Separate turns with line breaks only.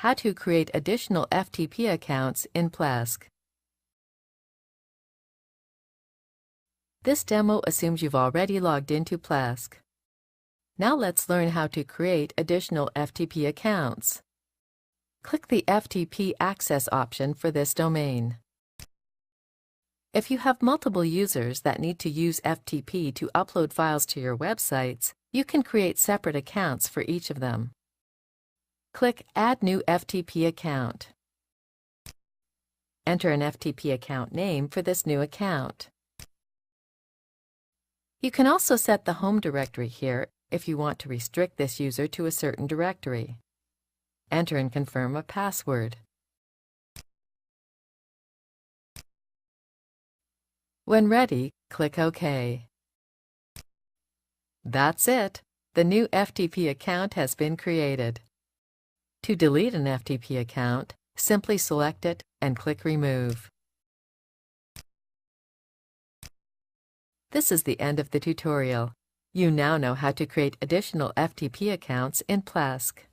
how to create additional FTP accounts in Plesk. This demo assumes you've already logged into Plesk. Now let's learn how to create additional FTP accounts. Click the FTP Access option for this domain. If you have multiple users that need to use FTP to upload files to your websites, you can create separate accounts for each of them. Click Add New FTP Account. Enter an FTP account name for this new account. You can also set the home directory here if you want to restrict this user to a certain directory. Enter and confirm a password. When ready, click OK. That's it. The new FTP account has been created. To delete an FTP account, simply select it and click Remove. This is the end of the tutorial. You now know how to create additional FTP accounts in Plesk.